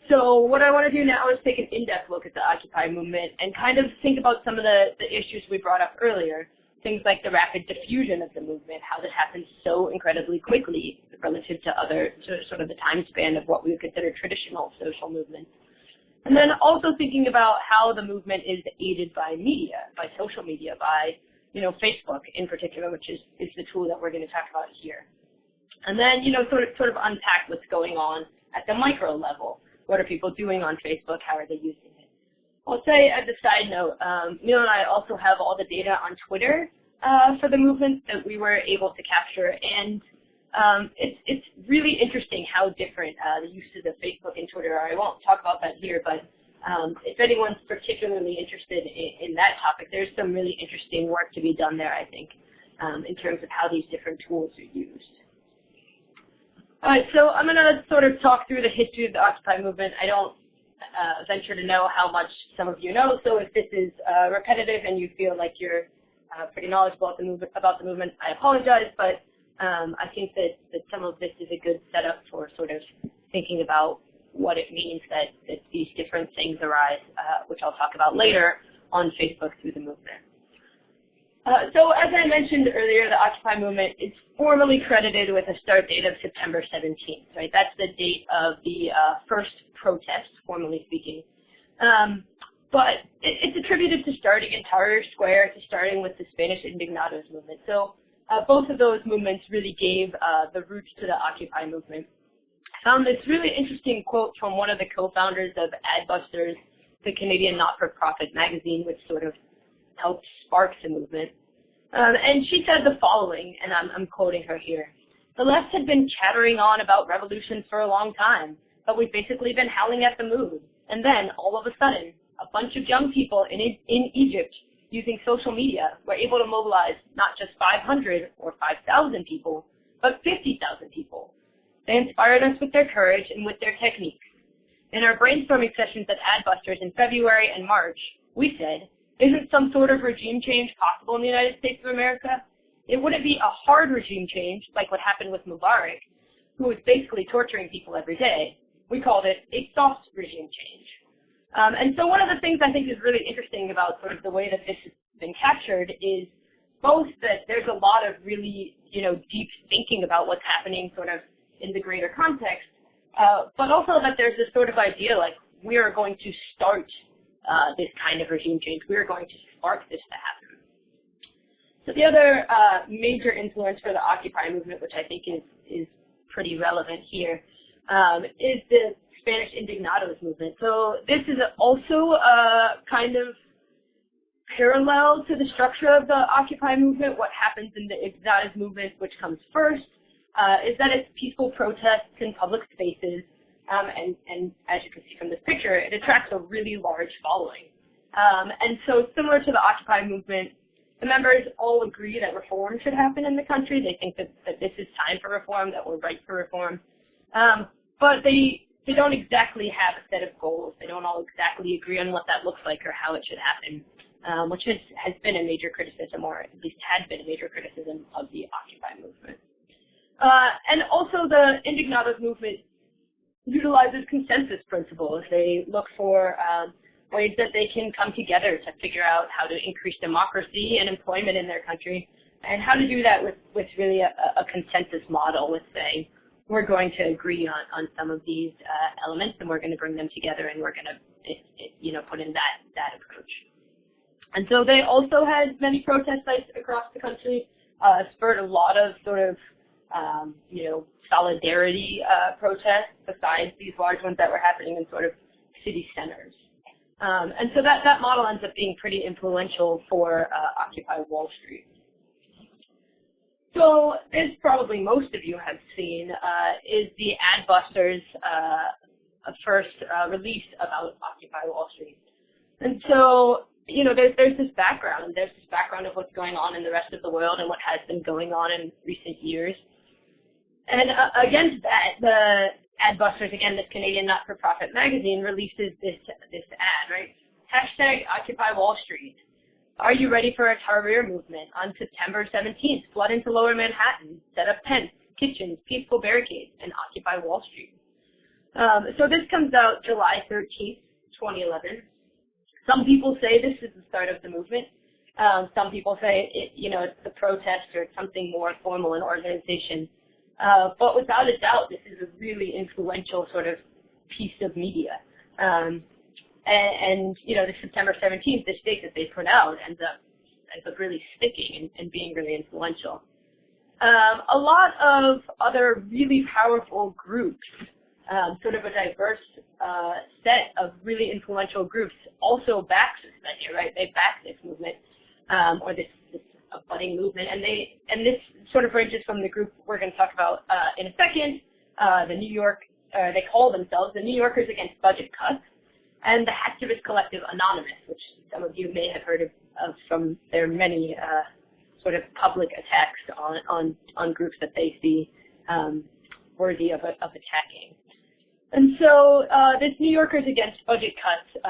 So what I want to do now is take an in-depth look at the Occupy movement and kind of think about some of the issues we brought up earlier, things like the rapid diffusion of the movement, how this happens so incredibly quickly relative to sort of the time span of what we would consider traditional social movements. And then also thinking about how the movement is aided by media, by social media, by, Facebook in particular, which is the tool that we're going to talk about here. And then, sort of unpack what's going on at the micro level. What are people doing on Facebook? How are they using it? I'll say as a side note, Neal and I also have all the data on Twitter for the movement that we were able to capture, and it's really interesting how different the uses of Facebook and Twitter are. I won't talk about that here, but if anyone's particularly interested in that topic, there's some really interesting work to be done there, I think, in terms of how these different tools are used. All right, so I'm going to sort of talk through the history of the Occupy movement. I don't venture to know how much some of you know, so if this is repetitive and you feel like you're pretty knowledgeable about the movement, I apologize, but I think that some of this is a good setup for sort of thinking about what it means that these different things arise, which I'll talk about later on Facebook through the movement. So as I mentioned earlier, the Occupy movement is formally credited with a start date of September 17th, right? That's the date of the first protest, formally speaking. But it's attributed to starting in Tahrir Square, to starting with the Spanish Indignados movement. So both of those movements really gave the roots to the Occupy movement. I found this really interesting quote from one of the co-founders of Adbusters, the Canadian not-for-profit magazine, which sort of helped spark the movement. And she said the following, and I'm quoting her here. The left had been chattering on about revolutions for a long time, but we've basically been howling at the moon. And then, all of a sudden, a bunch of young people in Egypt using social media were able to mobilize not just 500 or 5,000 people, but 50,000 people. They inspired us with their courage and with their techniques. In our brainstorming sessions at Adbusters in February and March, we said, isn't some sort of regime change possible in the United States of America? It wouldn't be a hard regime change, like what happened with Mubarak, who was basically torturing people every day. We called it a soft regime change. And so one of the things I think is really interesting about sort of the way that this has been captured is both that there's a lot of really, deep thinking about what's happening sort of in the greater context, but also that there's this sort of idea like we are going to start this kind of regime change. We are going to spark this to happen. So the other major influence for the Occupy movement, which I think is pretty relevant here, is the Spanish Indignados movement. So this is also kind of parallel to the structure of the Occupy movement. What happens in the Indignados movement, which comes first, is that it's peaceful protests in public spaces. And as you can see from this picture, it attracts a really large following. And so similar to the Occupy movement, the members all agree that reform should happen in the country. They think that this is time for reform, that we're right for reform. But they don't exactly have a set of goals. They don't all exactly agree on what that looks like or how it should happen, which has been a major criticism, or at least had been a major criticism of the Occupy movement. And also the Indignados movement utilizes consensus principles. They look for ways that they can come together to figure out how to increase democracy and employment in their country, and how to do that with really a consensus model, with saying we're going to agree on some of these elements, and we're going to bring them together, and we're going to put in that approach. And so they also had many protest sites across the country, spurred a lot of sort of solidarity protests besides these large ones that were happening in sort of city centers. And so that model ends up being pretty influential for Occupy Wall Street. So as probably most of you have seen, is the Adbusters first release about Occupy Wall Street. And so, there's this background. There's this background of what's going on in the rest of the world and what has been going on in recent years. And against that, the Adbusters, again, this Canadian not-for-profit magazine, releases this ad, right? Hashtag Occupy Wall Street. Are you ready for a Tahrir movement? On September 17th, flood into Lower Manhattan, set up tents, kitchens, peaceful barricades, and occupy Wall Street. So this comes out July 13th, 2011. Some people say this is the start of the movement. Some people say it's the protest or it's something more formal in organization. But without a doubt, this is a really influential sort of piece of media. And the September 17th, this date that they put out ends up really sticking and being really influential. A lot of other really powerful groups, sort of a diverse set of really influential groups, also backs this idea, right? They back this movement, or this budding movement, and this sort of ranges from the group we're going to talk about in a second, they call themselves the New Yorkers Against Budget Cuts, and the Hacktivist Collective Anonymous, which some of you may have heard of from their many sort of public attacks on groups that they see worthy of attacking. And so this New Yorkers Against Budget Cuts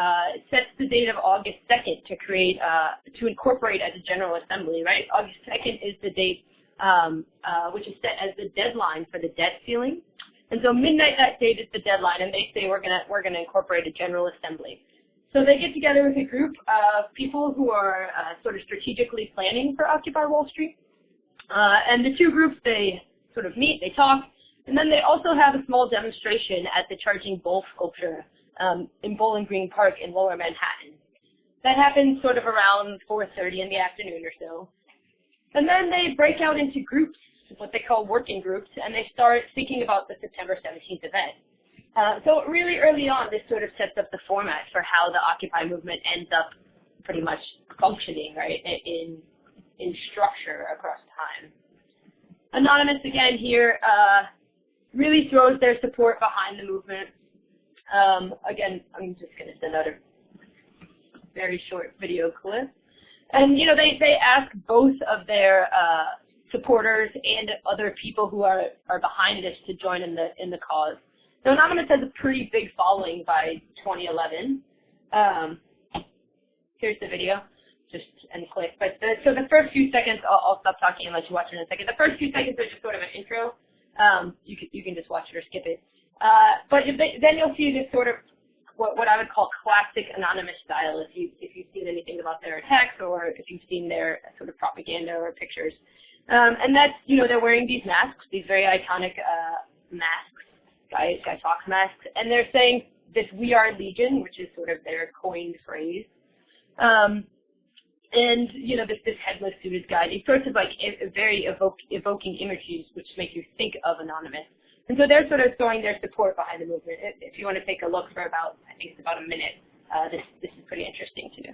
sets the date of August 2nd to incorporate as a General Assembly, right? August 2nd is the date which is set as the deadline for the debt ceiling. And so midnight that date is the deadline, and they say we're gonna incorporate a General Assembly. So they get together with a group of people who are sort of strategically planning for Occupy Wall Street. And the two groups, they sort of meet, they talk, and then they also have a small demonstration at the Charging Bull sculpture in Bowling Green Park in Lower Manhattan. That happens sort of around 4:30 in the afternoon or so. And then they break out into groups, what they call working groups, and they start thinking about the September 17th event. So really early on, this sort of sets up the format for how the Occupy movement ends up pretty much functioning, right, in structure across time. Anonymous, again, here, really throws their support behind the movement. Again, I'm just going to send out a very short video clip. And, they ask both of their supporters and other people who are behind this to join in the cause. So Anonymous has a pretty big following by 2011. Here's the video, just and click. But so the first few seconds, I'll stop talking and let you watch it in a second. The first few seconds are just sort of an intro. You can just watch it or skip it. But then you'll see this sort of what I would call classic Anonymous style. If you've seen anything about their attacks or if you've seen their sort of propaganda or pictures, and that's they're wearing these masks, these very iconic masks. Guy Fawkes masks, and they're saying this "We Are Legion," which is sort of their coined phrase. And this headless suited guy, these sorts of like very evoking images which make you think of Anonymous. And so they're sort of throwing their support behind the movement. If you want to take a look for I think it's about a minute, this is pretty interesting too.